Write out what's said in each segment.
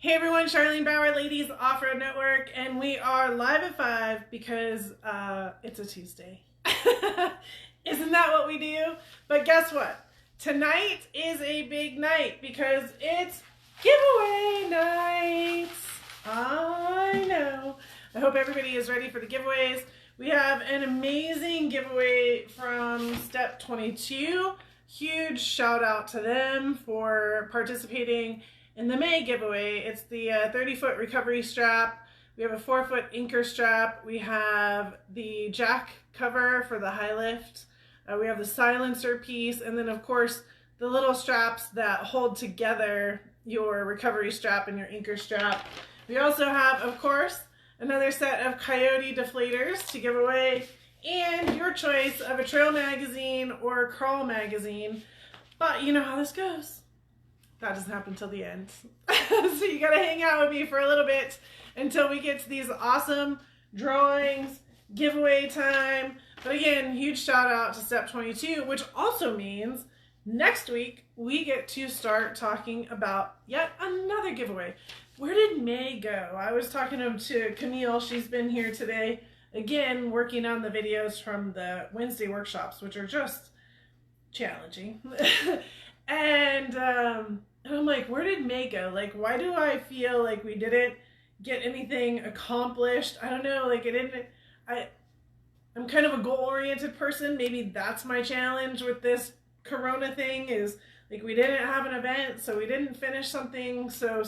Hey everyone, Charlene Bauer, Ladies Offroad Network, and we are live at 5 because it's a Tuesday. Isn't that what we do? But guess what? Tonight is a big night because it's giveaway night. I know. I hope everybody is ready for the giveaways. We have an amazing giveaway from Step 22. Huge shout out to them for participating in the May giveaway. It's the 30-foot recovery strap. We have a 4-foot anchor strap. We have the jack cover for the high lift. We have the silencer piece, and then of course the little straps that hold together your recovery strap and your anchor strap. We also have, of course, another set of Coyote deflators to give away, and your choice of a trail magazine or a crawl magazine. But you know how this goes. That doesn't happen till the end. So you gotta hang out with me for a little bit until we get to these awesome drawings, giveaway time. But again, huge shout out to Step 22, which also means next week we get to start talking about yet another giveaway. Where did May go? I was talking to Camille. She's been here today, again, working on the videos from the Wednesday workshops, which are just challenging. And I'm like, where did May go? Like, why do I feel like we didn't get anything accomplished? I don't know, like I'm kind of a goal-oriented person. Maybe that's my challenge with this Corona thing, is like we didn't have an event, so we didn't finish something, so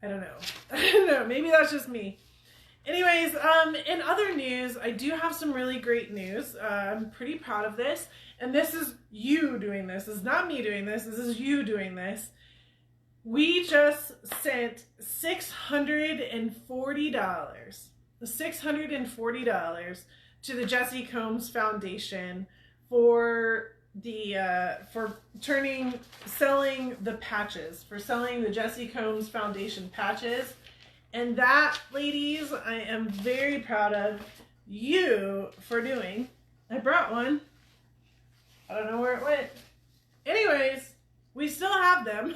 I don't know. I don't know, maybe that's just me. Anyways, in other news, I do have some really great news. I'm pretty proud of this. And this is you doing this. This is not me doing this. This is you doing this. We just sent $640. $640 to the Jessi Combs Foundation for the selling the patches, for selling the Jessi Combs Foundation patches. And that, ladies, I am very proud of you for doing. I brought one. I don't know where it went. Anyways, we still have them.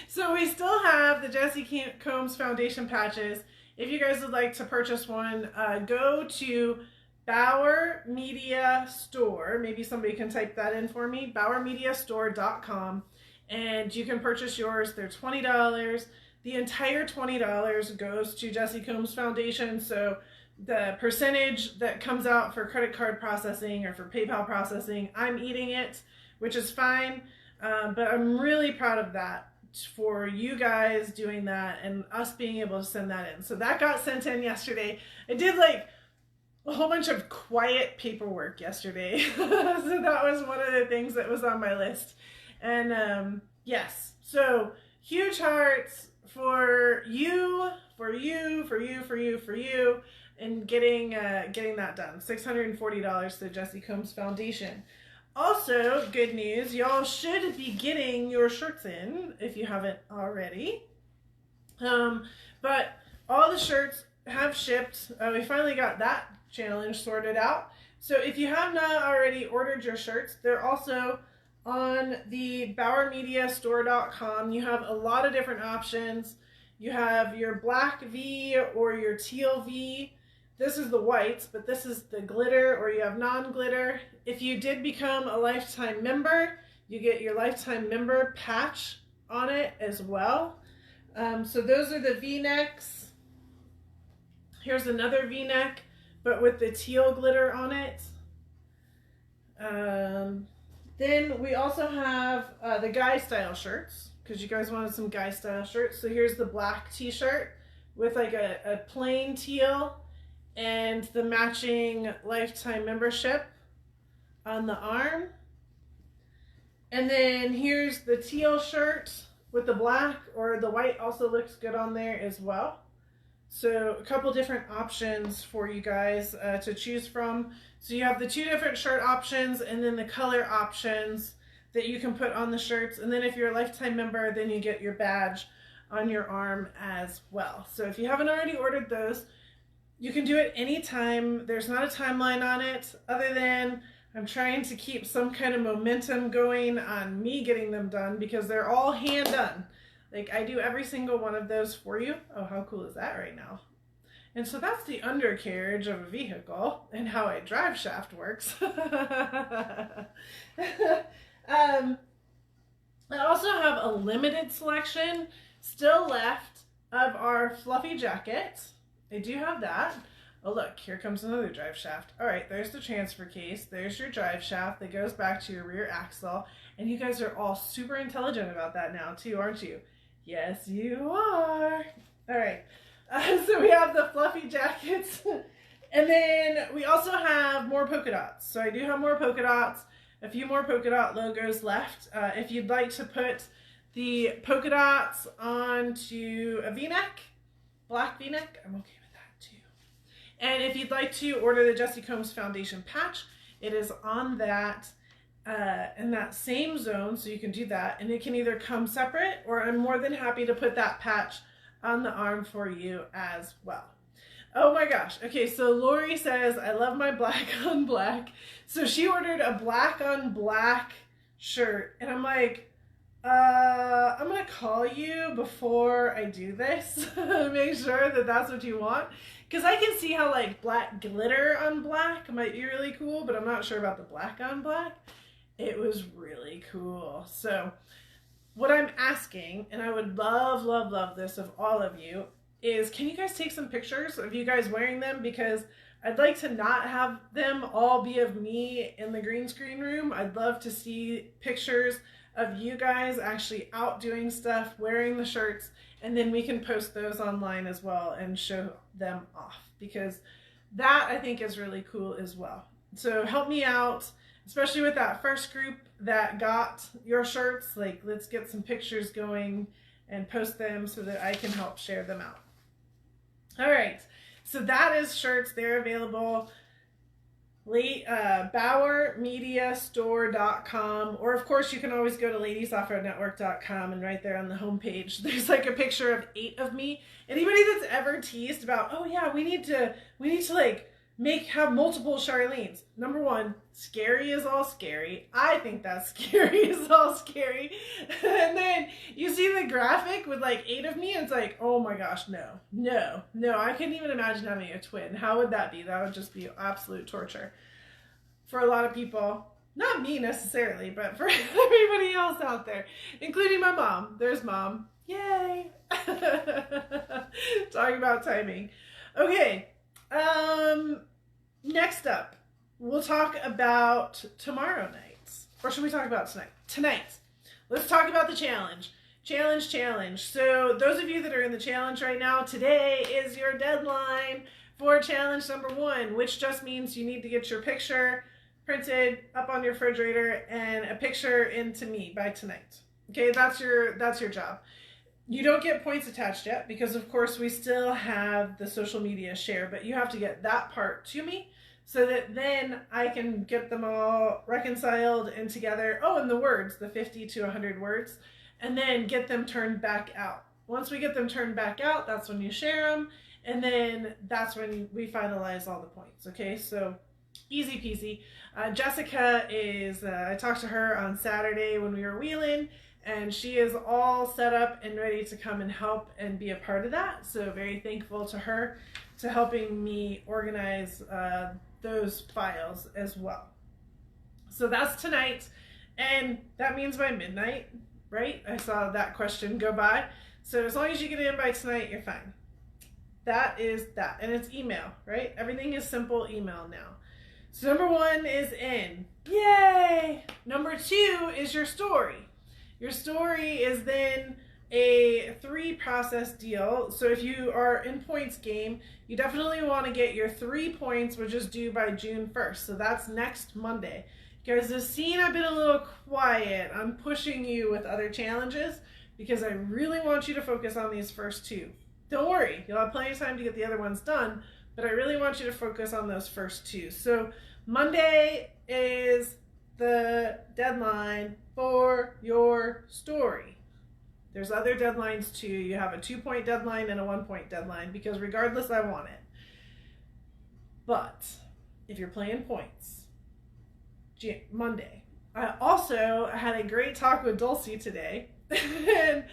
So we still have the Jessi Combs Foundation patches. If you guys would like to purchase one, go to Bauer Media Store. Maybe somebody can type that in for me. BauerMediaStore.com. And you can purchase yours. They're $20. The entire $20 goes to Jessi Combs Foundation. So the percentage that comes out for credit card processing or for PayPal processing, I'm eating it, which is fine. But I'm really proud of that, for you guys doing that and us being able to send that in. So that got sent in yesterday. I did like a whole bunch of quiet paperwork yesterday. So that was one of the things that was on my list. And yes, so huge hearts for you, and getting that done. $640 to the Jessi Combs Foundation. Also, good news, y'all should be getting your shirts in if you haven't already. But all the shirts have shipped. We finally got that challenge sorted out. So if you have not already ordered your shirts, they're also on the BauerMediaStore.com. You have a lot of different options. You have your black V or your teal V. This is the whites, but this is the glitter, or you have non-glitter. If you did become a lifetime member, you get your lifetime member patch on it as well. So those are the V-necks. Here's another V-neck, but with the teal glitter on it. Then we also have the guy style shirts, because you guys wanted some guy style shirts. So here's the black t-shirt with like a plain teal and the matching lifetime membership on the arm. And then here's the teal shirt with the black, or the white also looks good on there as well. So a couple different options for you guys to choose from. So you have the 2 different shirt options, and then the color options that you can put on the shirts. And then if you're a lifetime member, then you get your badge on your arm as well. So if you haven't already ordered those, you can do it anytime. There's not a timeline on it, other than I'm trying to keep some kind of momentum going on me getting them done, because they're all hand done. Like I do every single one of those for you. Oh, how cool is that right now? And so that's the undercarriage of a vehicle and how a drive shaft works. I also have a limited selection still left of our fluffy jackets. I do have that. Oh look, here comes another drive shaft. All right, there's the transfer case. There's your drive shaft that goes back to your rear axle. And you guys are all super intelligent about that now too, aren't you? Yes, you are. All right. So we have the fluffy jackets. And then we also have more polka dots. So I do have more polka dots, a few more polka dot logos left. If you'd like to put the polka dots onto a v-neck, black v-neck, I'm okay with that too. And if you'd like to order the Jessi Combs Foundation patch, it is on that in that same zone, so you can do that. And it can either come separate, or I'm more than happy to put that patch on the arm for you as well. Oh my gosh. Okay, so Lori says, I love my black on black. So she ordered a black on black shirt, and I'm like, I'm gonna call you before I do this. Make sure that that's what you want, because I can see how like black glitter on black might be really cool, but I'm not sure about the black on black. It was really cool. So what I'm asking, and I would love, love, love this of all of you, is can you guys take some pictures of you guys wearing them? Because I'd like to not have them all be of me in the green screen room. I'd love to see pictures of you guys actually out doing stuff, wearing the shirts, and then we can post those online as well and show them off, because that I think is really cool as well. So help me out, especially with that first group that got your shirts. Like, let's get some pictures going and post them so that I can help share them out. All right, so that is shirts. They're available. BauerMediaStore.com, or of course you can always go to LadiesOffroadNetwork.com, and right there on the homepage there's like a picture of 8 of me. Anybody that's ever teased about, oh yeah, we need to like have multiple Charlene's. Number one, scary is all scary. I think that scary is all scary. And then you see the graphic with like 8 of me, and it's like, oh my gosh, no. I couldn't even imagine having a twin. How would that be? That would just be absolute torture for a lot of people. Not me necessarily, but for everybody else out there, including my mom. There's mom. Yay. Talking about timing. Okay. Next up, we'll talk about tomorrow night. Or should we talk about tonight? Tonight. Let's talk about the challenge. Challenge. So those of you that are in the challenge right now, today is your deadline for challenge number 1, which just means you need to get your picture printed up on your refrigerator and a picture into me by tonight. Okay, that's your job. You don't get points attached yet, because of course we still have the social media share, but you have to get that part to me so that then I can get them all reconciled and together. Oh, and the words, the 50 to 100 words, and then get them turned back out. Once we get them turned back out, that's when you share them, and then that's when we finalize all the points. Okay, so easy peasy. Jessica is, I talked to her on Saturday when we were wheeling, and she is all set up and ready to come and help and be a part of that. So very thankful to her to helping me organize those files as well. So that's tonight, and that means by midnight, right? I saw that question go by. So as long as you get it in by tonight, you're fine. That is that. And it's email, right? Everything is simple email now. So number 1 is in. Yay! Number 2 is your story. Your story is then a 3-process deal. So if you are in points game, you definitely want to get your 3 points, which is due by June 1st. So that's next Monday. Guys, this scene I've been a little quiet. I'm pushing you with other challenges because I really want you to focus on these first 2. Don't worry, you'll have plenty of time to get the other ones done, but I really want you to focus on those first 2. So Monday is the deadline for your story. There's other deadlines too. You have a 2-point deadline and a 1-point deadline, because regardless, I want it. But if you're playing points, Monday. I also had a great talk with Dulcie today, and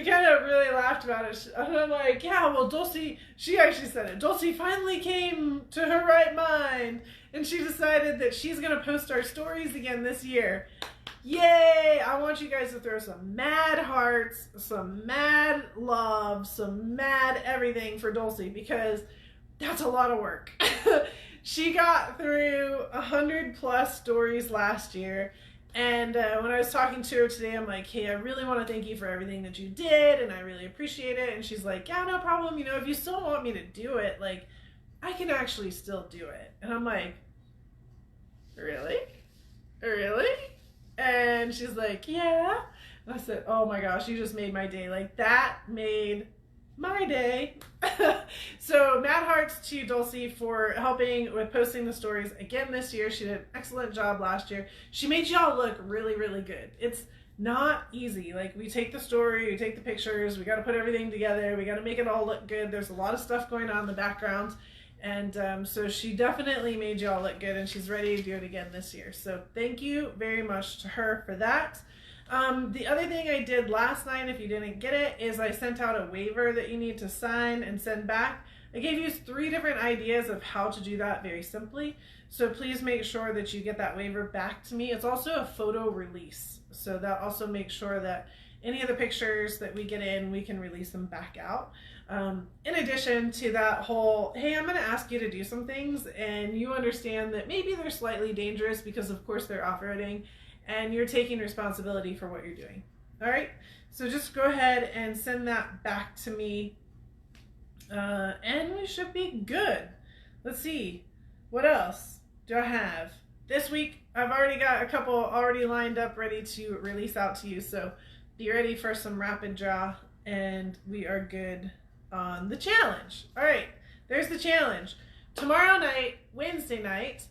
we kind of really laughed about it. And I'm like, yeah, well, Dulcie, she actually said it. Dulcie finally came to her right mind, and she decided that she's going to post our stories again this year. Yay! I want you guys to throw some mad hearts, some mad love, some mad everything for Dulcie, because that's a lot of work. She got through 100+ stories last year. And when I was talking to her today, I'm like, hey, I really want to thank you for everything that you did, and I really appreciate it. And she's like, yeah, no problem. You know, if you still want me to do it, like, I can actually still do it. And I'm like, really? Really? And she's like, yeah. And I said, oh my gosh, you just made my day. Like, that made my day. So mad hearts to Dulcie for helping with posting the stories again this year. She did an excellent job last year. She made y'all look really, really good. It's not easy. Like, we take the story, we take the pictures, we got to put everything together, we got to make it all look good. There's a lot of stuff going on in the background. And so she definitely made y'all look good, and she's ready to do it again this year. So thank you very much to her for that. The other thing I did last night, if you didn't get it, is I sent out a waiver that you need to sign and send back. I gave you 3 different ideas of how to do that very simply. So please make sure that you get that waiver back to me. It's also a photo release. So that also makes sure that any of the pictures that we get in, we can release them back out. In addition to that whole, hey, I'm going to ask you to do some things, and you understand that maybe they're slightly dangerous because, of course, they're off-roading, and you're taking responsibility for what you're doing. All right, so just go ahead and send that back to me, and we should be good. Let's see, what else do I have? This week, I've already got a couple already lined up, ready to release out to you, so be ready for some rapid draw, and we are good on the challenge. All right, there's the challenge. Tomorrow night, Wednesday night,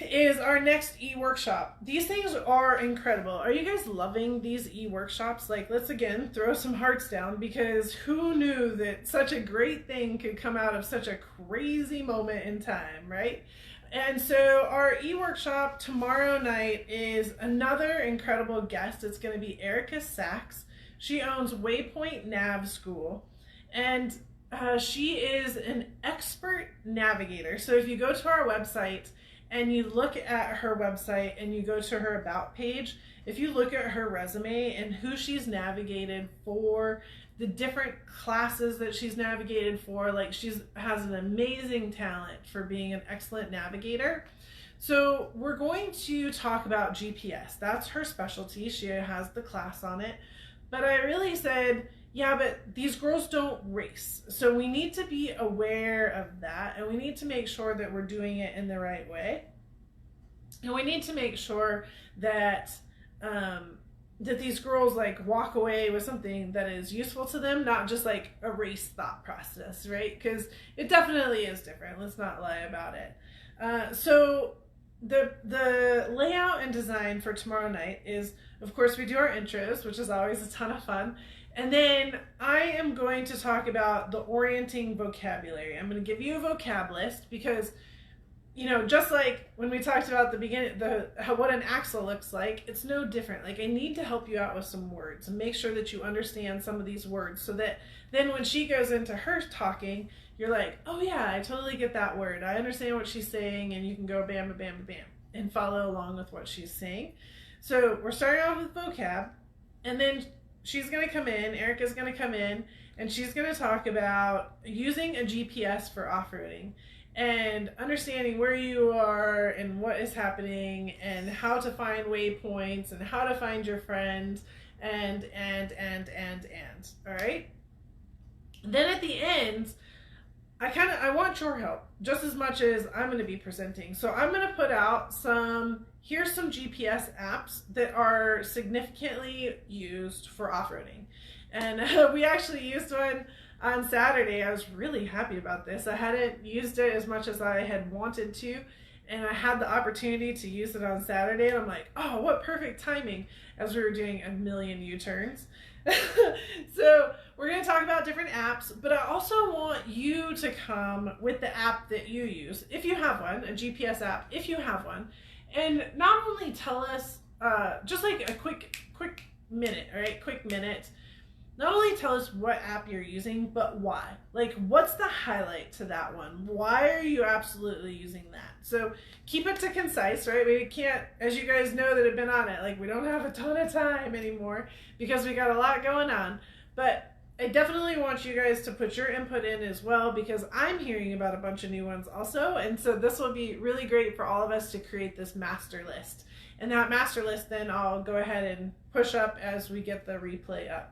is our next e-workshop. These things are incredible. Are you guys loving these e-workshops? Like, let's again throw some hearts down, because who knew that such a great thing could come out of such a crazy moment in time, right? And so our e-workshop tomorrow night is another incredible guest. It's going to be Erica Sachs. She owns Waypoint Nav School, and she is an expert navigator. So if you go to our website and you look at her website and you go to her about page, if you look at her resume and who she's navigated for, the different classes that she's navigated for, like, has an amazing talent for being an excellent navigator. So we're going to talk about GPS. That's her specialty. She has the class on it. But I really said, yeah, but these girls don't race. So we need to be aware of that, and we need to make sure that we're doing it in the right way. And we need to make sure that that these girls, like, walk away with something that is useful to them, not just like a race thought process, right? Because it definitely is different. Let's not lie about it. So the layout and design for tomorrow night is, of course, we do our intros, which is always a ton of fun. And then I am going to talk about the orienting vocabulary. I'm going to give you a vocab list because, you know, just like when we talked about the beginning, what an axle looks like, it's no different. Like, I need to help you out with some words and make sure that you understand some of these words, so that then when she goes into her talking, you're like, oh yeah, I totally get that word. I understand what she's saying, and you can go bam, bam, bam, and follow along with what she's saying. So we're starting off with vocab, and then she's going to come in, Erica's going to come in, and she's going to talk about using a GPS for off-roading and understanding where you are and what is happening and how to find waypoints and how to find your friends and, all right? Then at the end, I want your help just as much as I'm going to be presenting. So I'm going to put out here's some GPS apps that are significantly used for off-roading. And we actually used one on Saturday. I was really happy about this. I hadn't used it as much as I had wanted to, and I had the opportunity to use it on Saturday, and I'm like, oh, what perfect timing, as we were doing a million U-turns. So we're going to talk about different apps, but I also want you to come with the app that you use, if you have one, a GPS app, if you have one, and not only tell us, just like a quick minute, all right, quick minute, not only tell us what app you're using, but why. Like, what's the highlight to that one? Why are you absolutely using that? So keep it to concise, right? We can't, as you guys know that have been on it, like, we don't have a ton of time anymore because we got a lot going on. But I definitely want you guys to put your input in as well, because I'm hearing about a bunch of new ones also. And so this will be really great for all of us to create this master list. And that master list, then I'll go ahead and push up as we get the replay up.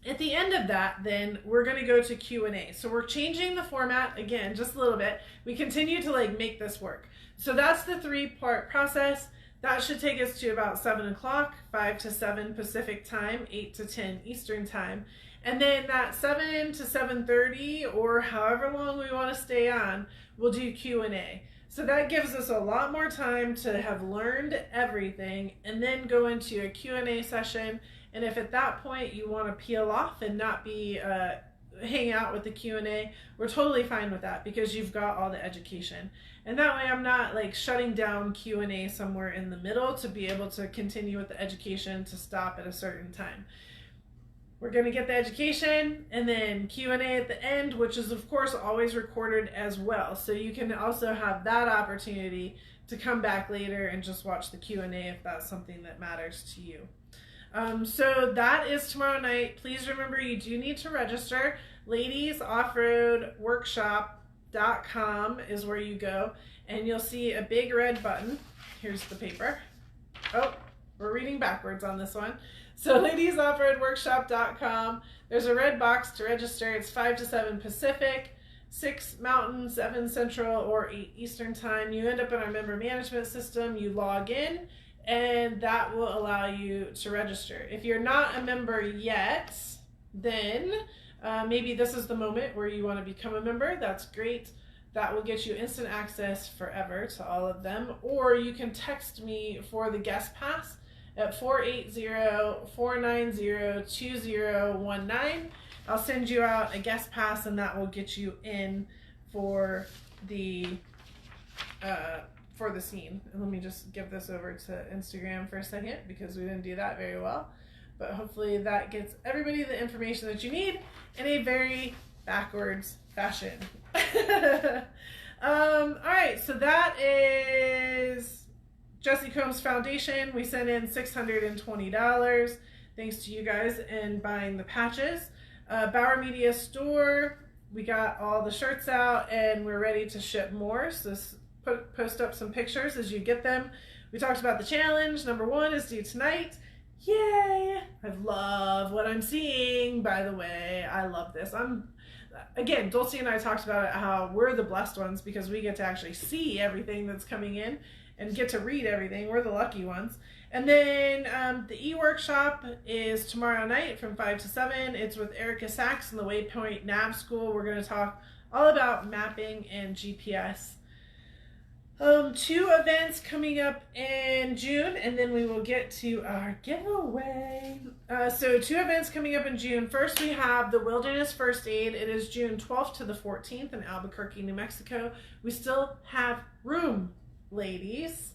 At the end of that, then we're going to go to Q&A. So we're changing the format again, just a little bit. We continue to like make this work. So that's the 3-part process. That should take us to about 7 o'clock, 5 to 7 Pacific time, 8 to 10 Eastern time. And then that 7 to 7:30 or however long we want to stay on, we'll do Q&A. So that gives us a lot more time to have learned everything and then go into a Q&A session. And if at that point you want to peel off and not be hang out with the Q&A, we're totally fine with that because you've got all the education. And that way I'm not like shutting down Q&A somewhere in the middle to be able to continue with the education to stop at a certain time. We're going to get the education and then Q&A at the end, which is of course always recorded as well. So you can also have that opportunity to come back later and just watch the Q&A if that's something that matters to you. So that is tomorrow night. Please remember you do need to register. Ladies Offroad Workshop.com is where you go, and you'll see a big red button. Here's the paper. Oh, we're reading backwards on this one. So Ladies Offroad Workshop.com, there's a red box to register. It's 5 to 7 Pacific, 6 Mountain, 7 Central, or 8 Eastern time. You end up in our member management system. You log in, and that will allow you to register. If you're not a member yet, then maybe this is the moment where you want to become a member. That's great. That will get you instant access forever to all of them. Or you can text me for the guest pass at 480-490-2019. I'll send you out a guest pass, and that will get you in for the scene. And let me just give this over to Instagram for a second because we didn't do that very well. But hopefully that gets everybody the information that you need in a very backwards fashion. All right, so that is Jessi Combs Foundation. We sent in $620 thanks to you guys in buying the patches. Bauer Media Store, we got all the shirts out and we're ready to ship more. So post up some pictures as you get them. We talked about the challenge. Number 1 is due tonight. Yay! I love what I'm seeing, by the way. I love this. Again, Dulcie and I talked about it, how we're the blessed ones because we get to actually see everything that's coming in and get to read everything. We're the lucky ones. And then the e-workshop is tomorrow night from 5 to 7. It's with Erica Sachs in the Waypoint Nav School. We're going to talk all about mapping and GPS. 2 events coming up in June, and then we will get to our giveaway. So 2 events coming up in June. First, we have the Wilderness First Aid. It is June 12th to the 14th in Albuquerque, New Mexico. We still have room, ladies.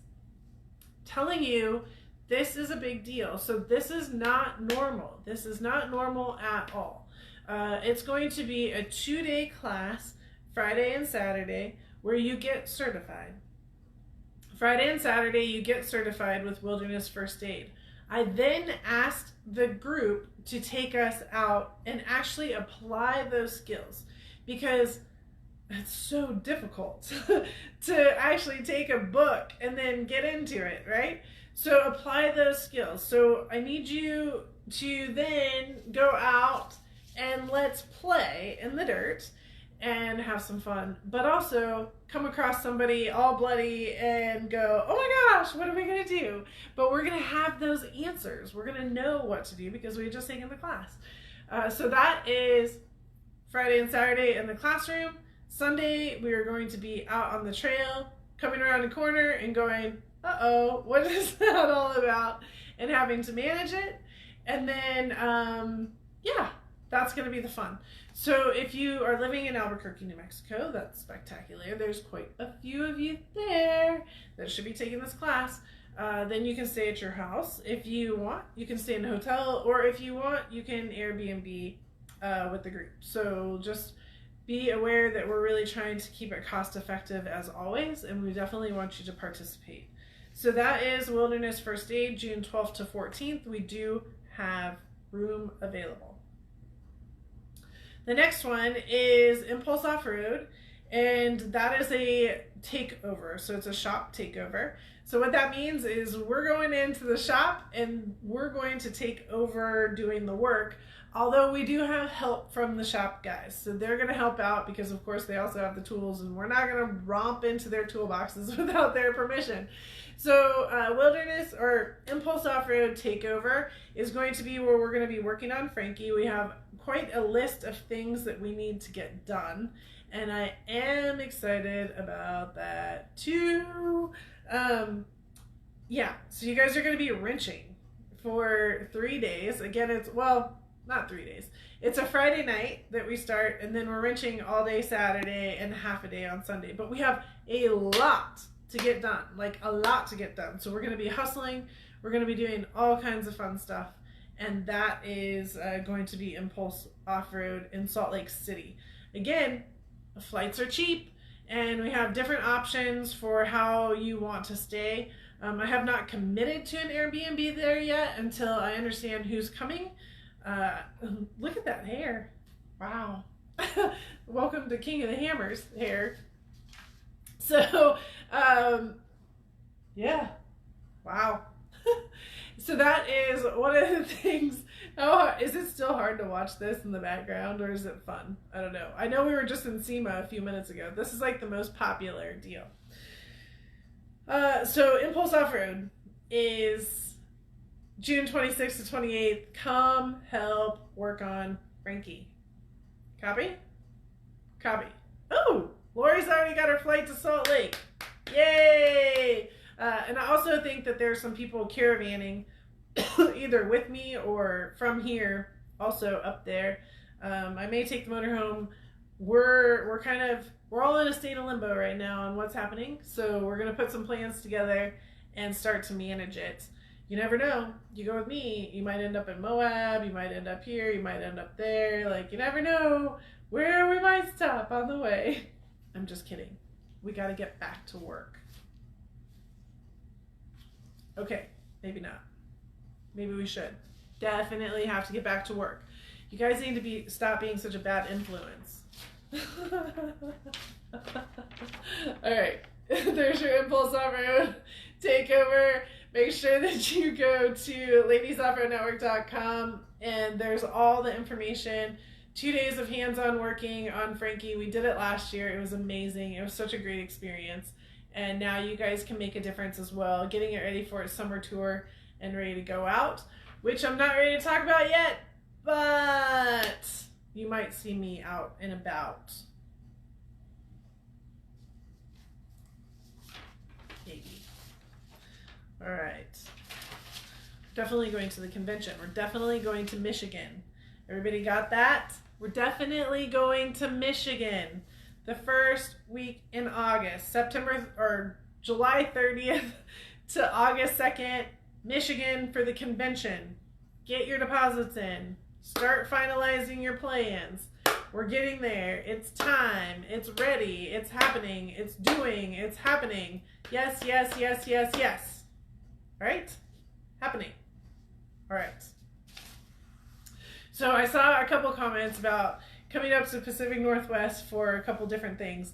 Telling you, this is a big deal. So this is not normal. This is not normal at all. It's going to be a 2-day class, Friday and Saturday, where you get certified. Friday and Saturday, you get certified with Wilderness First Aid. I then asked the group to take us out and actually apply those skills because it's so difficult to actually take a book and then get into it, right? So apply those skills. So I need you to then go out and let's play in the dirt and have some fun, but also come across somebody all bloody and go, oh my gosh, what are we going to do? But we're going to have those answers. We're going to know what to do because we just taken the class. So that is Friday and Saturday in the classroom. Sunday, we are going to be out on the trail, coming around a corner and going, uh-oh, what is that all about? And having to manage it. And then, yeah, that's going to be the fun. So if you are living in Albuquerque, New Mexico, that's spectacular. There's quite a few of you there that should be taking this class. Then you can stay at your house. If you want, you can stay in a hotel, or if you want, you can Airbnb with the group. So just be aware that we're really trying to keep it cost effective as always, and we definitely want you to participate. So that is Wilderness First Aid, June 12th to 14th. We do have room available. The next one is Impulse Off-Road, and that is a takeover. So it's a shop takeover. So what that means is we're going into the shop and we're going to take over doing the work, although we do have help from the shop guys. So they're going to help out because, of course, they also have the tools, and we're not going to romp into their toolboxes without their permission. So Wilderness or Impulse Off-Road Takeover is going to be where we're going to be working on Frankie. We have quite a list of things that we need to get done, and I am excited about that too. Yeah, so you guys are going to be wrenching for 3 days. Again, it's, well, not 3 days. It's a Friday night that we start, and then we're wrenching all day Saturday and half a day on Sunday. But we have a lot to get done, like a lot to get done. So we're going to be hustling. We're going to be doing all kinds of fun stuff. And that is going to be Impulse Off-Road in Salt Lake City. Again, flights are cheap, and we have different options for how you want to stay. I have not committed to an Airbnb there yet until I understand who's coming. Look at that hair. Wow. Welcome to King of the Hammers hair. So, yeah. Wow. So that is one of the things. Oh, is it still hard to watch this in the background, or is it fun? I don't know. I know we were just in SEMA a few minutes ago. This is like the most popular deal. So Impulse Off-Road is June 26th to 28th. Come help work on Frankie. Copy? Copy. Oh, Lori's already got her flight to Salt Lake. Yay! And I also think that there's some people caravanning either with me or from here, also up there. I may take the motorhome. We're all in a state of limbo right now on what's happening. So we're going to put some plans together and start to manage it. You never know. You go with me, you might end up in Moab, you might end up here, you might end up there. Like, you never know where we might stop on the way. I'm just kidding. We got to get back to work. Okay, maybe not. Maybe we should. Definitely have to get back to work. You guys need to stop being such a bad influence. All right, there's your Impulse Off-Road Takeover. Make sure that you go to ladiesoffroadnetwork.com, and there's all the information. 2 days of hands-on working on Frankie. We did it last year. It was amazing. It was such a great experience. And now you guys can make a difference as well, getting it ready for a summer tour and ready to go out, which I'm not ready to talk about yet, but you might see me out and about. Maybe. All right. Definitely going to the convention. We're definitely going to Michigan. Everybody got that? We're definitely going to Michigan the first week in August, July 30th to August 2nd, Michigan for the convention. Get your deposits in. Start finalizing your plans. We're getting there. It's time. It's ready. It's happening. It's doing. It's happening. Yes, yes, yes, yes, yes. All right? Happening. All right. So I saw a couple comments about coming up to the Pacific Northwest for a couple different things.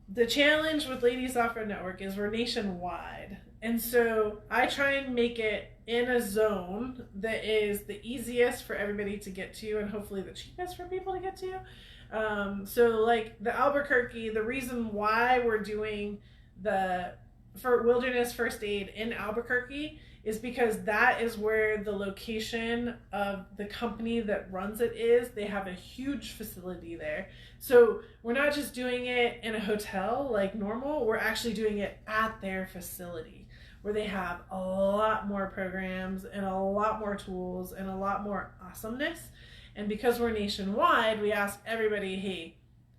The challenge with Ladies Offroad Network is we're nationwide. And so I try and make it in a zone that is the easiest for everybody to get to and hopefully the cheapest for people to get to. So like the Albuquerque, the reason why we're doing for Wilderness First Aid in Albuquerque is because that is where the location of the company that runs it is. They have a huge facility there. So we're not just doing it in a hotel like normal, we're actually doing it at their facility where they have a lot more programs and a lot more tools and a lot more awesomeness. And because we're nationwide, we ask everybody, hey,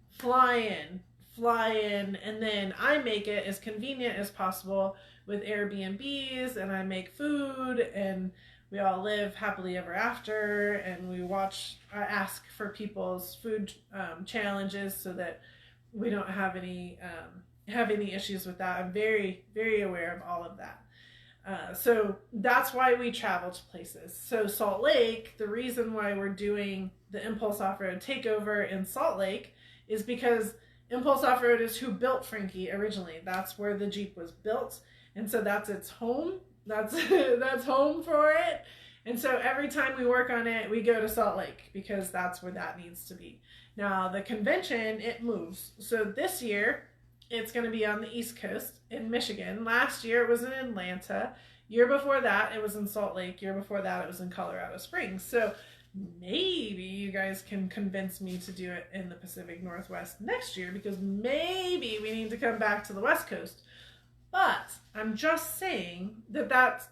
fly in, fly in, and then I make it as convenient as possible with Airbnbs, and I make food, and we all live happily ever after, and I ask for people's food challenges so that we don't have any issues with that. I'm very, very aware of all of that. So that's why we travel to places. So Salt Lake, the reason why we're doing the Impulse Off-Road Takeover in Salt Lake is because Impulse Off-Road is who built Frankie originally. That's where the Jeep was built. And so that's its home. That's home for it. And so every time we work on it, we go to Salt Lake because that's where that needs to be. Now the convention, it moves. So this year, it's going to be on the East Coast in Michigan. Last year it was in Atlanta. Year before that it was in Salt Lake. Year before that it was in Colorado Springs. So maybe you guys can convince me to do it in the Pacific Northwest next year, because maybe we need to come back to the West Coast. But I'm just saying that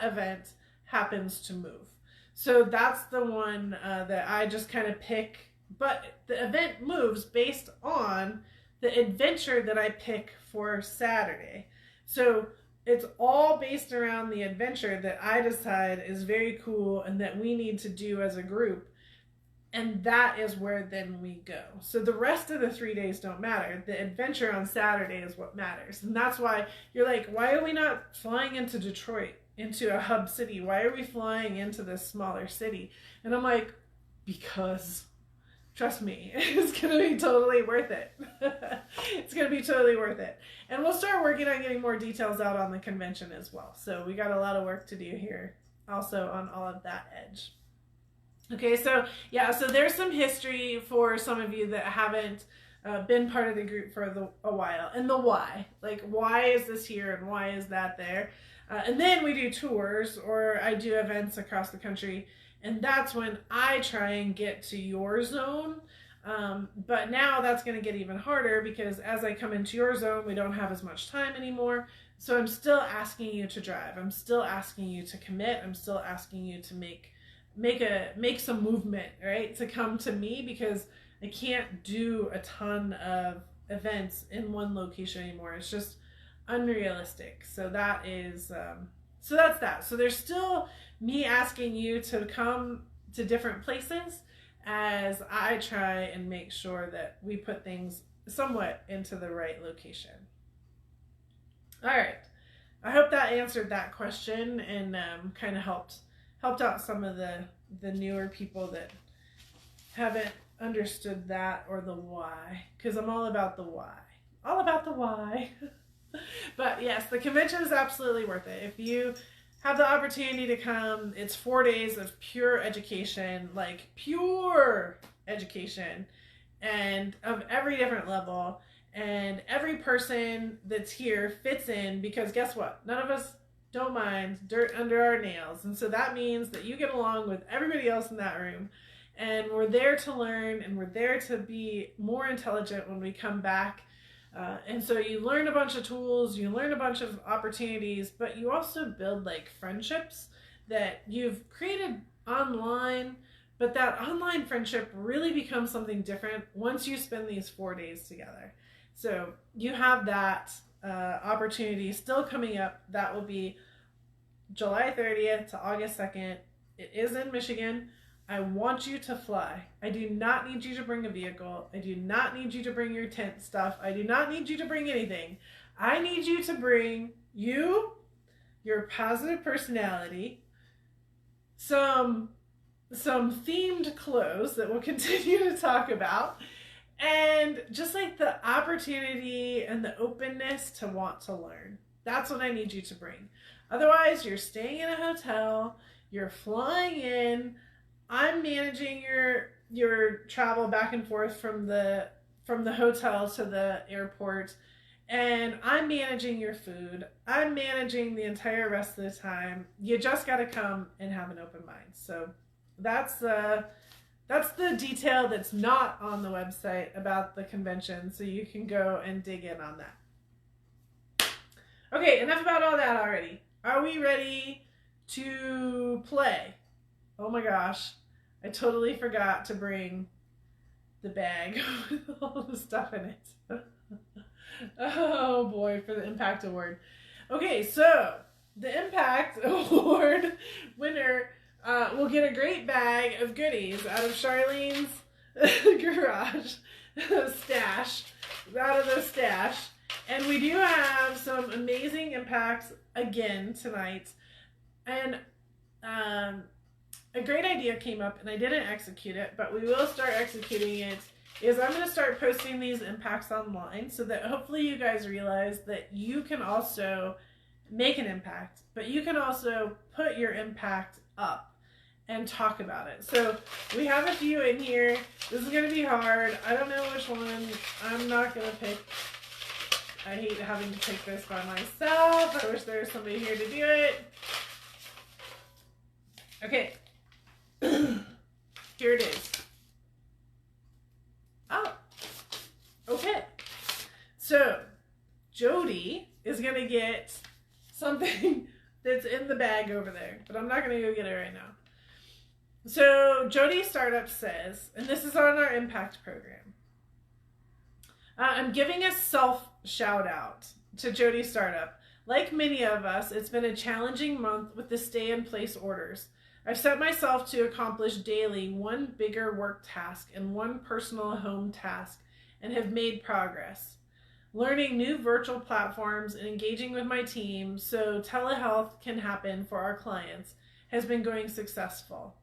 event happens to move. So that's the one that I just kind of pick. But the event moves based on the adventure that I pick for Saturday. So it's all based around the adventure that I decide is very cool and that we need to do as a group. And that is where then we go. So the rest of the 3 days don't matter. The adventure on Saturday is what matters. And that's why you're like, why are we not flying into Detroit, into a hub city? Why are we flying into this smaller city? And I'm like, because trust me, it's going to be totally worth it. It's going to be totally worth it. And we'll start working on getting more details out on the convention as well. So we got a lot of work to do here also on all of that edge. Okay, so yeah, so there's some history for some of you that haven't been part of the group for a while. And the why. Like, why is this here and why is that there? And then we do tours, or I do events across the country. And that's when I try and get to your zone. But now that's going to get even harder, because as I come into your zone, we don't have as much time anymore. So I'm still asking you to drive. I'm still asking you to commit. I'm still asking you to make some movement, right? To come to me, because I can't do a ton of events in one location anymore. It's just unrealistic. So that is, so that's that. So there's still me asking you to come to different places as I try and make sure that we put things somewhat into the right location. All right. I hope that answered that question and kind of helped out some of the newer people that haven't understood that, or the why, because I'm all about the why. All about the why. But yes, the convention is absolutely worth it. If you have the opportunity to come, it's 4 days of pure education, like pure education, and of every different level. And every person that's here fits in, because guess what? None of us don't mind dirt under our nails. And so that means that you get along with everybody else in that room. And we're there to learn, and we're there to be more intelligent when we come back. And so you learn a bunch of tools, you learn a bunch of opportunities, but you also build like friendships that you've created online. But that online friendship really becomes something different once you spend these 4 days together. So you have that opportunity still coming up. That will be July 30th to August 2nd. It is in Michigan. I want you to fly. I do not need you to bring a vehicle. I do not need you to bring your tent stuff. I do not need you to bring anything. I need you to bring you, your positive personality, some themed clothes that we'll continue to talk about, and just like the opportunity and the openness to want to learn. That's what I need you to bring. Otherwise, you're staying in a hotel, you're flying in, I'm managing your travel back and forth from the hotel to the airport, and I'm managing your food. I'm managing the entire rest of the time. You just got to come and have an open mind. So that's the detail that's not on the website about the convention, so you can go and dig in on that. Okay, enough about all that already. Are we ready to play? Oh my gosh, I totally forgot to bring the bag with all the stuff in it. Oh boy, for the Impact Award. Okay, so the Impact Award winner will get a great bag of goodies out of Charlene's garage stash, out of the stash. And we do have some amazing impacts again tonight. And a great idea came up, and I didn't execute it, but we will start executing it. Is I'm going to start posting these impacts online so that hopefully you guys realize that you can also make an impact, but you can also put your impact up and talk about it. So we have a few in here. This is going to be hard. I don't know which one. I'm not going to pick. I hate having to pick this by myself. I wish there was somebody here to do it. Okay. Here it is. Oh, okay. So, Jody is going to get something that's in the bag over there, but I'm not going to go get it right now. So, Jody Startup says, and this is on our impact program, I'm giving a self shout out to Jody Startup. Like many of us, it's been a challenging month with the stay-in-place orders. I've set myself to accomplish daily one bigger work task and one personal home task and have made progress. Learning new virtual platforms and engaging with my team so telehealth can happen for our clients has been going successful.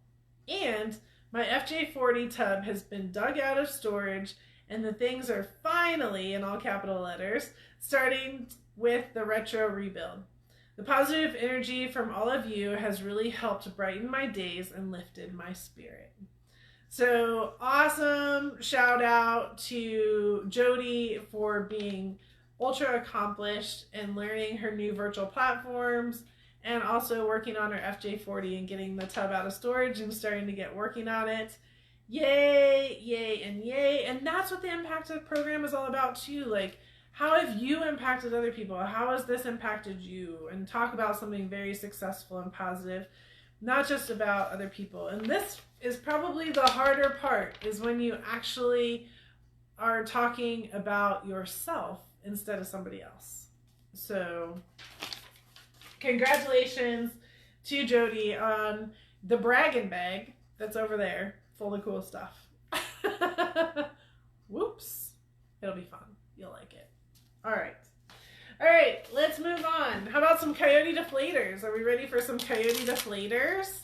And my FJ40 tub has been dug out of storage and the things are finally, in all capital letters, starting with the retro rebuild. The positive energy from all of you has really helped brighten my days and lifted my spirit. So awesome shout out to Jody for being ultra accomplished and learning her new virtual platforms and also working on her FJ40 and getting the tub out of storage and starting to get working on it. Yay, yay, and yay. And that's what the Impact program is all about too. Like, how have you impacted other people? How has this impacted you? And talk about something very successful and positive, not just about other people. And this is probably the harder part, is when you actually are talking about yourself instead of somebody else. So congratulations to Jody on the Braggin bag that's over there full of cool stuff. Whoops. It'll be fun. You'll like it. All right, let's move on. How about some Coyote deflators? Are we ready for some Coyote deflators?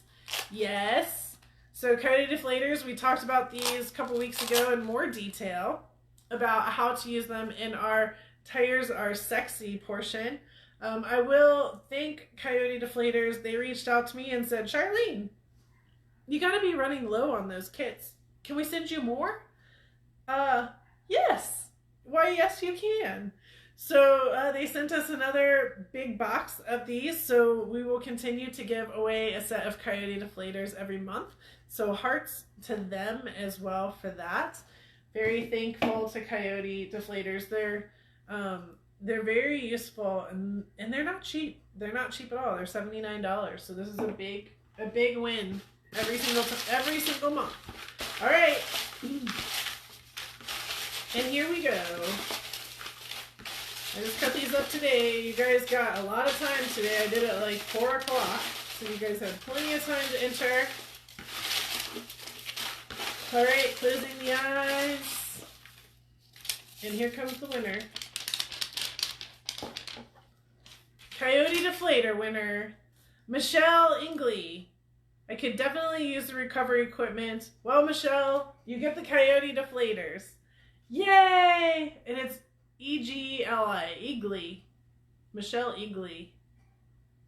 Yes. So Coyote deflators, we talked about these a couple weeks ago in more detail about how to use them in our Tires Are Sexy portion. I will thank Coyote deflators. They reached out to me and said, Charlene, you got to be running low on those kits. Can we send you more? Yes. Why, yes, you can. So they sent us another big box of these, so we will continue to give away a set of Coyote deflators every month. So hearts to them as well for that. Very thankful to Coyote deflators. They're very useful and they're not cheap. They're not cheap at all. They're $79. So this is a big win every single month. All right. And here we go. I just cut these up today. You guys got a lot of time today. I did it at like 4 o'clock. So you guys have plenty of time to enter. All right, closing the eyes. And here comes the winner. Coyote deflator winner, Michelle Egli. I could definitely use the recovery equipment. Well, Michelle, you get the Coyote deflators. Yay! And it's E-G-L-I, Egli. Michelle Egli.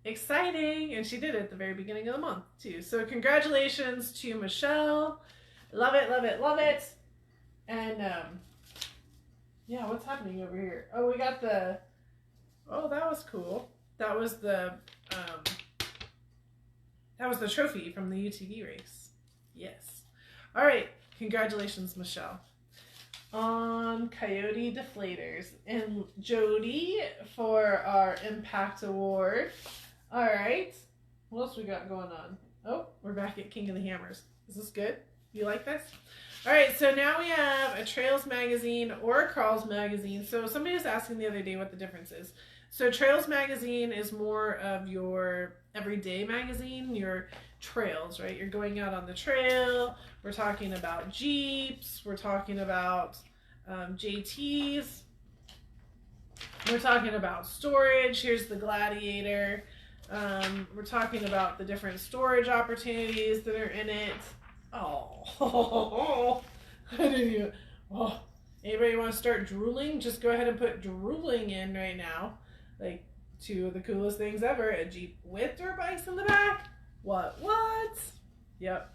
Exciting! And she did it at the very beginning of the month, too. So congratulations to Michelle. Love it, love it, love it. And, yeah, what's happening over here? Oh, we got the... Oh, that was cool. That was the trophy from the UTV race. Yes. All right. Congratulations, Michelle, on Coyote deflators. And Jody for our Impact Award. All right. What else we got going on? Oh, we're back at King of the Hammers. Is this good? You like this? All right, so now we have a Trails magazine or a Crawls magazine. So somebody was asking the other day what the difference is. So Trails magazine is more of your everyday magazine, your trails, right? You're going out on the trail. We're talking about Jeeps. We're talking about JTs. We're talking about storage. Here's the Gladiator. We're talking about the different storage opportunities that are in it. Oh, I didn't even. Oh, anybody want to start drooling? Just go ahead and put drooling in right now. Like, two of the coolest things ever: a Jeep with dirt bikes in the back. What? Yep,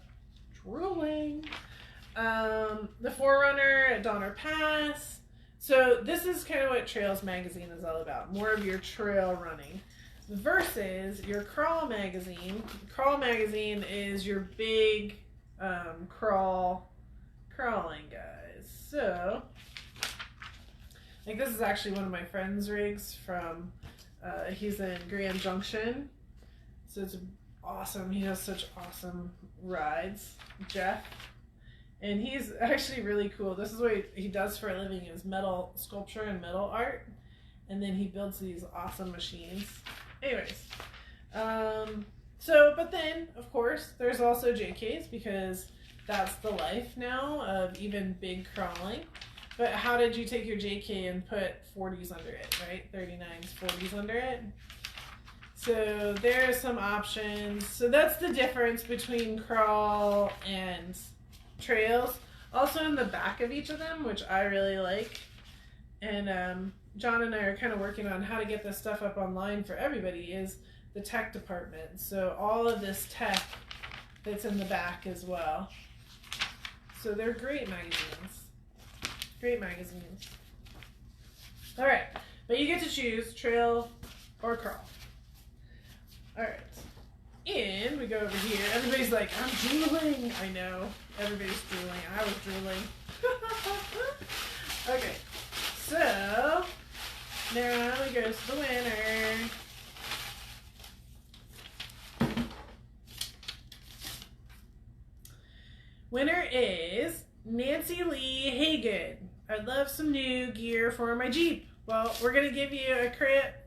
drooling. The Forerunner at Donner Pass. So this is kind of what Trails magazine is all about. More of your trail running. Versus your Crawl magazine. Crawl magazine is your big crawling guys. So like this is actually one of my friend's rigs from he's in Grand Junction, so it's awesome. He has such awesome rides, Jeff, and he's actually really cool. This is what he does for a living, is metal sculpture and metal art, and then he builds these awesome machines. Anyways, but then, of course, there's also JKs, because that's the life now of even big crawling. But how did you take your JK and put 40s under it, right? 39s, 40s under it. So there are some options. So that's the difference between crawl and trails. Also in the back of each of them, which I really like. And John and I are kind of working on how to get this stuff up online for everybody, is the tech department. So all of this tech that's in the back as well. So they're great magazines. Great magazines. All right, but you get to choose trail or crawl. All right, and we go over here. Everybody's like, I'm drooling. I know, everybody's drooling. I was drooling. Okay, so now we go to the winner. Winner is Nancylee Haygood. I'd love some new gear for my Jeep. Well, we're going to give you a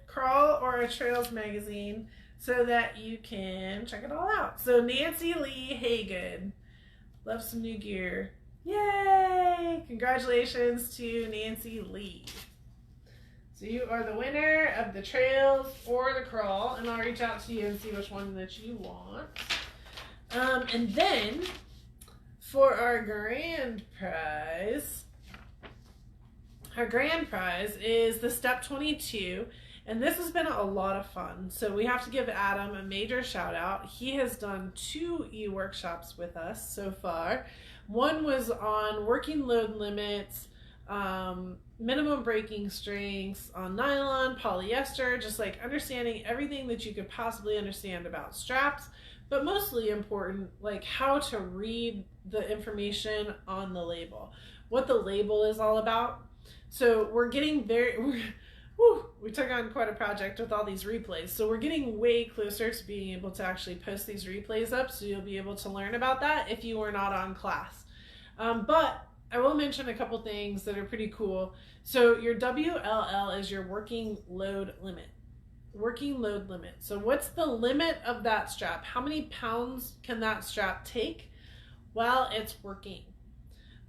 crawl or a trails magazine so that you can check it all out. So Nancylee Haygood. Love some new gear. Yay! Congratulations to Nancylee. So you are the winner of the trails or the crawl, and I'll reach out to you and see which one that you want. And then for our grand prize is the Step 22, and this has been a lot of fun. So we have to give Adam a major shout out. He has done 2 e-workshops with us so far. One was on working load limits, minimum braking strengths on nylon, polyester, just like understanding everything that you could possibly understand about straps, but mostly important, like how to read the information on the label, what the label is all about. So we're getting we took on quite a project with all these replays. So we're getting way closer to being able to actually post these replays up, so you'll be able to learn about that if you were not on class. But I will mention a couple things that are pretty cool. So your WLL is your working load limit. Working load limit. So what's the limit of that strap? How many pounds can that strap take while it's working?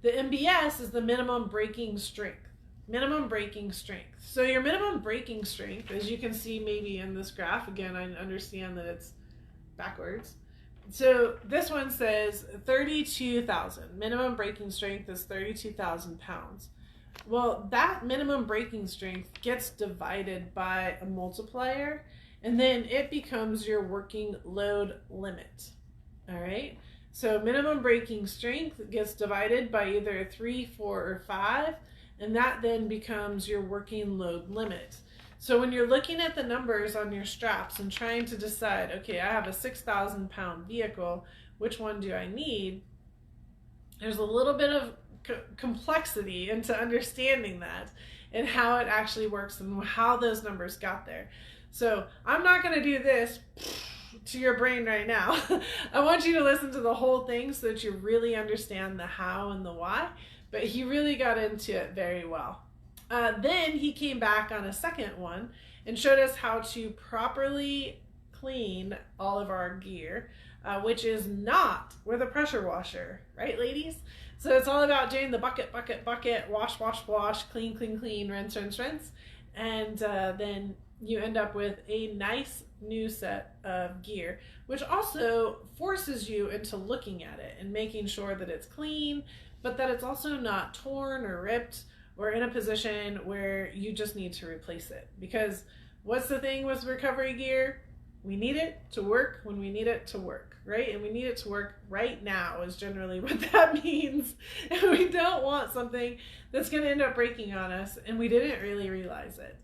The MBS is the minimum braking strength. Minimum braking strength. So your minimum braking strength, as you can see maybe in this graph, again, I understand that it's backwards. So this one says 32,000. Minimum braking strength is 32,000 pounds. Well, that minimum braking strength gets divided by a multiplier, and then it becomes your working load limit. All right? So minimum braking strength gets divided by either 3, 4, or 5, and that then becomes your working load limit. So when you're looking at the numbers on your straps and trying to decide, okay, I have a 6,000 pound vehicle, which one do I need? There's a little bit of complexity into understanding that and how it actually works and how those numbers got there. So I'm not going to do this to your brain right now. I want you to listen to the whole thing so that you really understand the how and the why, but he really got into it very well. Then he came back on a second one and showed us how to properly clean all of our gear, which is not with a pressure washer, right, ladies? So it's all about doing the bucket, wash, wash, wash, clean, clean, clean, rinse, rinse, rinse. And then you end up with a nice new set of gear, which also forces you into looking at it and making sure that it's clean, but that it's also not torn or ripped or in a position where you just need to replace it. Because what's the thing with recovery gear? We need it to work when we need it to work, right? And we need it to work right now is generally what that means. And we don't want something that's going to end up breaking on us, and we didn't really realize it.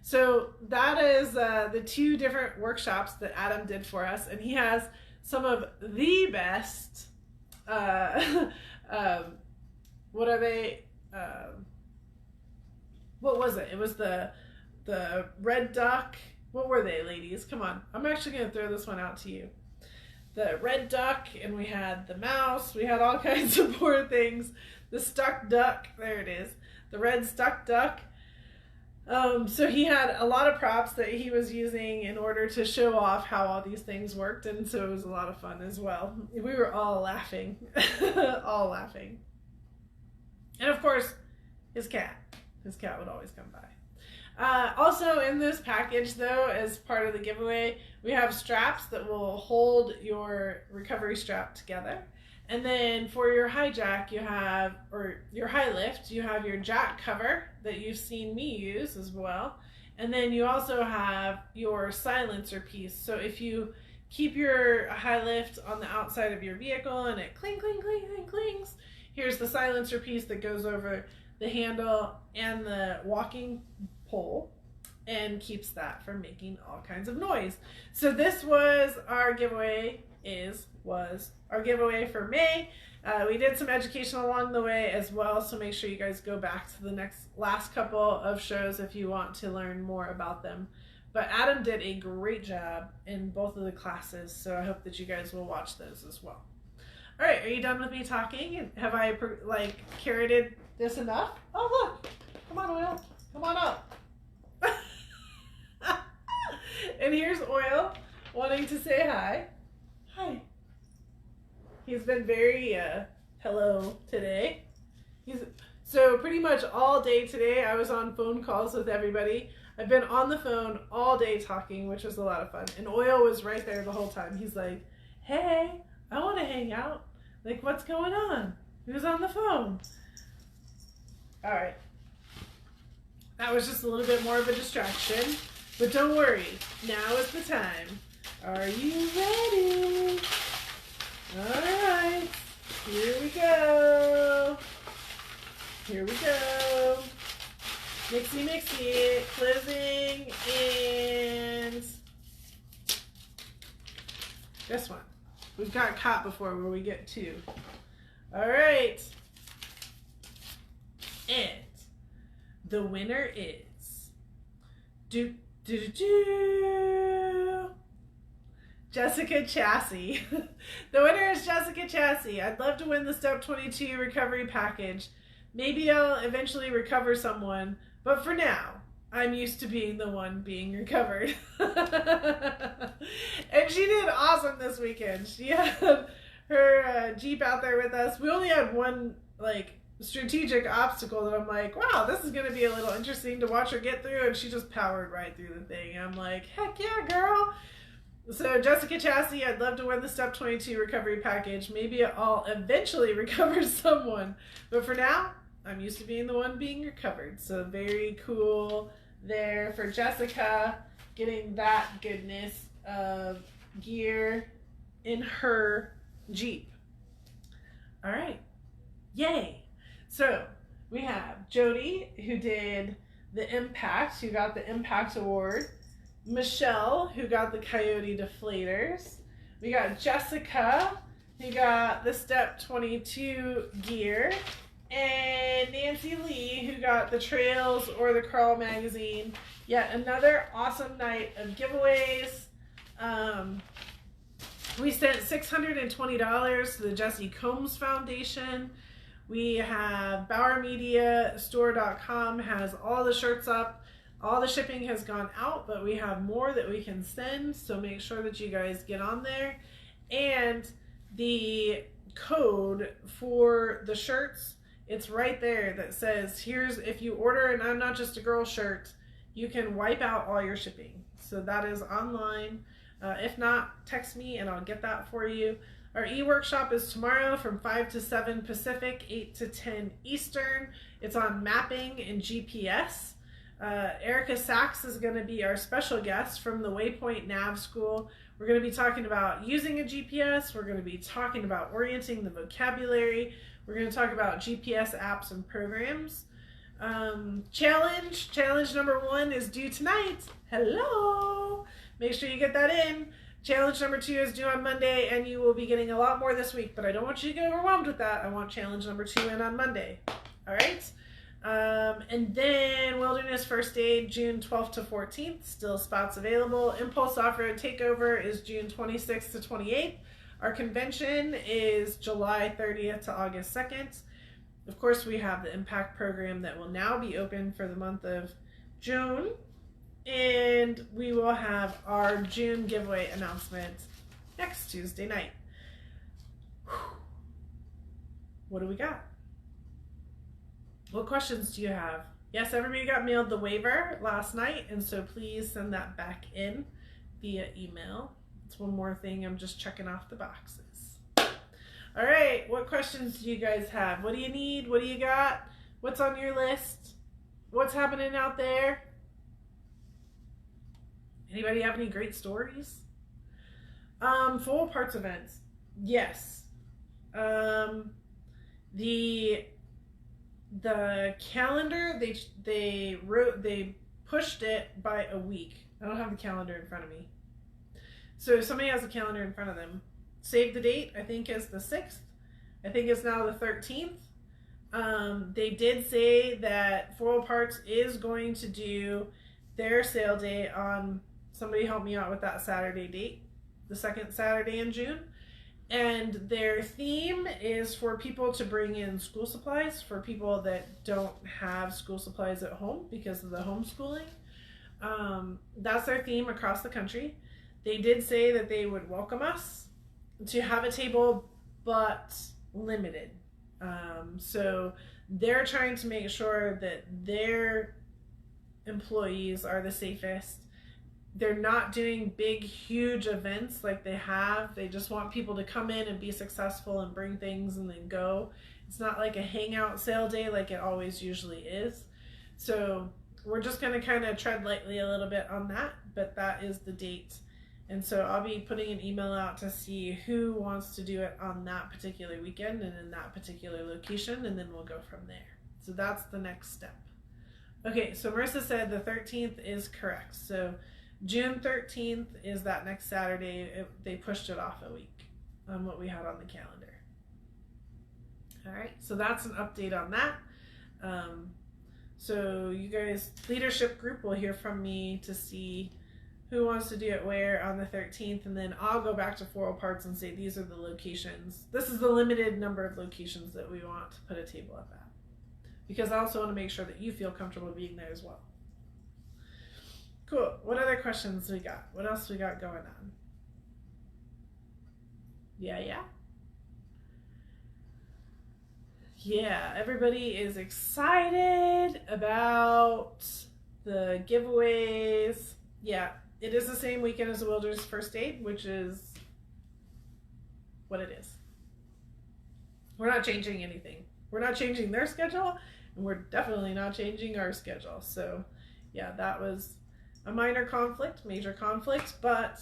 So that is the two different workshops that Adam did for us, and he has some of the best, what are they? What was it? It was the red duck. What were they, ladies? Come on. I'm actually going to throw this one out to you. The red duck, and we had the mouse. We had all kinds of more things. The stuck duck. There it is. The red stuck duck. So he had a lot of props that he was using in order to show off how all these things worked, and so it was a lot of fun as well. We were all laughing. All laughing. And of course, his cat. His cat would always come by. Also in this package, though, as part of the giveaway, we have straps that will hold your recovery strap together. And then for your high jack, you have, or your high lift, you have your jack cover that you've seen me use as well. And then you also have your silencer piece. So if you keep your high lift on the outside of your vehicle and it cling, cling, cling, cling, clings, here's the silencer piece that goes over the handle and the walking pole and keeps that from making all kinds of noise. So this was our giveaway, was our giveaway for May. We did some education along the way as well, so make sure you guys go back to the last couple of shows if you want to learn more about them. But Adam did a great job in both of the classes, so I hope that you guys will watch those as well. All right, are you done with me talking? Have I carried this enough? Oh, look. Come on, Oil. Come on up. And here's Oil wanting to say hi. Hi. He's been very hello today. So pretty much all day today I was on phone calls with everybody. I've been on the phone all day talking, which was a lot of fun. And Oil was right there the whole time. He's like, hey, I want to hang out. Like, what's going on? Who's on the phone? All right. That was just a little bit more of a distraction. But don't worry. Now is the time. Are you ready? All right. Here we go. Here we go. Mixy, mixy. Closing. And this one. We've got caught before where we get two. All right. And the winner is Jessica Chasse. The winner is Jessica Chasse. I'd love to win the Step 22 recovery package. Maybe I'll eventually recover someone, but for now, I'm used to being the one being recovered. And she did awesome this weekend. She had her Jeep out there with us. We only had one strategic obstacle that I'm like, wow, this is going to be a little interesting to watch her get through, and she just powered right through the thing. I'm like, heck yeah, girl. So Jessica Chasse, I'd love to win the Step 22 recovery package. Maybe I'll eventually recover someone, but for now, I'm used to being the one being recovered. So very cool there for Jessica, getting that goodness of gear in her Jeep. All right, yay. So we have Jody, who did the Impact, who got the Impact Award. Michelle, who got the Coyote Deflators. We got Jessica, who got the Step 22 gear. And Nancylee, who got the Trails or the Crawl magazine. Yet another awesome night of giveaways. We sent $620 to the Jessi Combs Foundation. We have Bauer Media Store.com has all the shirts up. All the shipping has gone out, but we have more that we can send, so make sure that you guys get on there. And the code for the shirts, it's right there that says, here's, if you order an I'm Not Just a Girl shirt, you can wipe out all your shipping. So that is online. If not, text me and I'll get that for you. Our e-workshop is tomorrow from 5 to 7 Pacific, 8 to 10 Eastern. It's on mapping and GPS. Erica Sachs is going to be our special guest from the Waypoint Nav School. We're going to be talking about using a GPS. We're going to be talking about orienting the vocabulary. We're going to talk about GPS apps and programs. Challenge number 1 is due tonight. Hello! Make sure you get that in. Challenge number 2 is due on Monday, and you will be getting a lot more this week, but I don't want you to get overwhelmed with that. I want challenge number 2 in on Monday. All right? And then Wilderness First Aid, June 12th to 14th, still spots available. Impulse Off-Road Takeover is June 26th to 28th. Our convention is July 30th to August 2nd. Of course, we have the Impact program that will now be open for the month of June. And we will have our June giveaway announcement next Tuesday night. Whew. What do we got? What questions do you have? Yes, everybody got mailed the waiver last night, and so please send that back in via email. It's one more thing. I'm just checking off the boxes. All right, what questions do you guys have? What do you need? What do you got? What's on your list? What's happening out there? Anybody have any great stories? Full parts events. Yes. The calendar, they pushed it by a week. I don't have the calendar in front of me. So if somebody has a calendar in front of them, save the date, I think is the 6th. I think it's now the 13th. They did say that Foil Parts is going to do their sale day on, somebody help me out with that Saturday date, the 2nd Saturday in June. And their theme is for people to bring in school supplies for people that don't have school supplies at home because of the homeschooling. That's their theme across the country. They did say that they would welcome us to have a table, but limited. So they're trying to make sure that their employees are the safest. They're not doing big, huge events like they have. They just want people to come in and be successful and bring things and then go. It's not like a hangout sale day like it always usually is. So we're just going to kind of tread lightly a little bit on that, but that is the date. And so I'll be putting an email out to see who wants to do it on that particular weekend and in that particular location, and then we'll go from there. So that's the next step. Okay, so Marissa said the 13th is correct. So June 13th is that next Saturday. They pushed it off a week on what we had on the calendar. All right, so that's an update on that. So you guys, leadership group will hear from me to see who wants to do it where on the 13th, and then I'll go back to Foil Parts and say these are the locations. This is the limited number of locations that we want to put a table up at, because I also want to make sure that you feel comfortable being there as well. Cool. What other questions we got? What else we got going on? Yeah. Everybody is excited about the giveaways. Yeah, it is the same weekend as the Wilderness First Aid, which is what it is. We're not changing anything. We're not changing their schedule, and we're definitely not changing our schedule. So yeah, that was a minor conflict, major conflict, but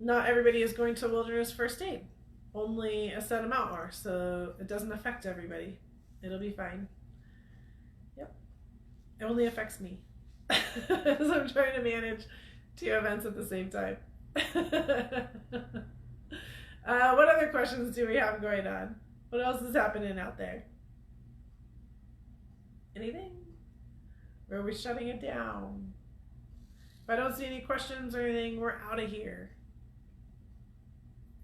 not everybody is going to Wilderness First Aid. Only a set amount are, so it doesn't affect everybody. It'll be fine. Yep. It only affects me. So I'm trying to manage 2 events at the same time. What other questions do we have going on? What else is happening out there? Anything? Or are we shutting it down? If I don't see any questions or anything, we're out of here.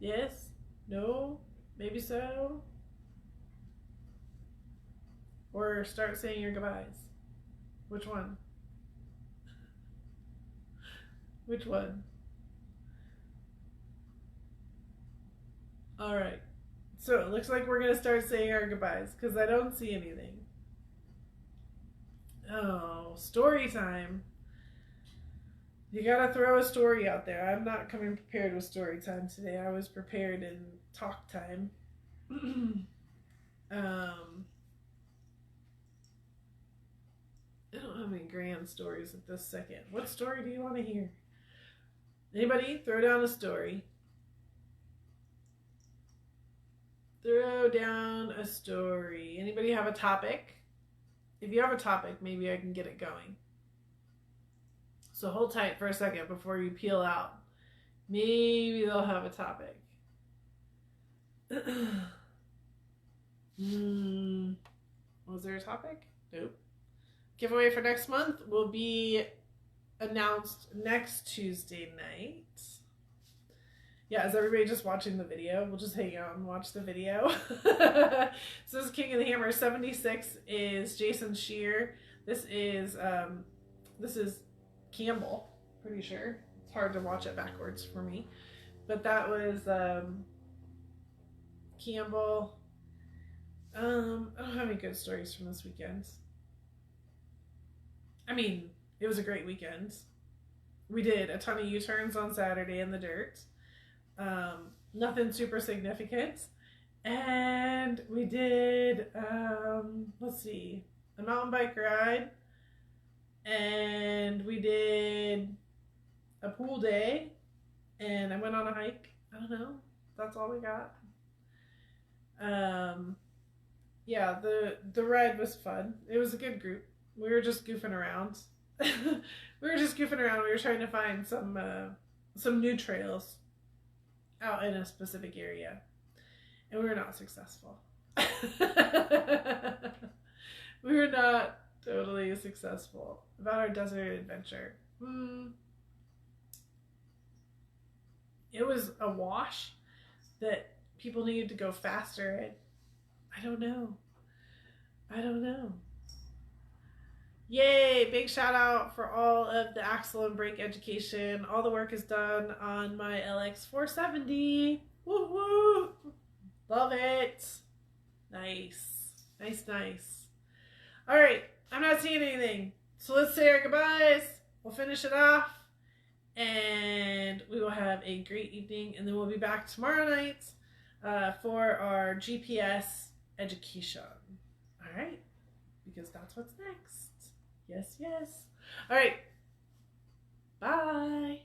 Yes? No? Maybe so? Or start saying your goodbyes? Which one? Which one? Alright. So it looks like we're going to start saying our goodbyes because I don't see anything. Oh, story time. You gotta throw a story out there. I'm not coming prepared with story time today. I was prepared in talk time. I don't have any grand stories at this second. What story do you want to hear? Anybody? Throw down a story. Throw down a story. Anybody have a topic? If you have a topic, maybe I can get it going. So hold tight for a second before you peel out. Maybe they'll have a topic. Was there a topic? Nope. Giveaway for next month will be announced next Tuesday night. Yeah, is everybody just watching the video? We'll just hang out and watch the video. So this is King of the Hammer. 76 is Jason Shear. This is Campbell, pretty sure. It's hard to watch it backwards for me. But that was Campbell. I don't have any good stories from this weekend. I mean, it was a great weekend. We did a ton of U-turns on Saturday in the dirt. Nothing super significant. And we did, let's see, a mountain bike ride. And we did a pool day. And I went on a hike. I don't know. That's all we got. Yeah, the ride was fun. It was a good group. We were just goofing around. We were trying to find some new trails out in a specific area. And we were not successful. We were not totally successful about our desert adventure. It was a wash that people needed to go faster at. I don't know. Yay! Big shout out for all of the axle and brake education. All the work is done on my LX470. Woo woo! Love it. Nice. All right, I'm not seeing anything. So let's say our goodbyes. We'll finish it off. And we will have a great evening. And then we'll be back tomorrow night for our GPS education. All right? Because that's what's next. Yes. All right. Bye.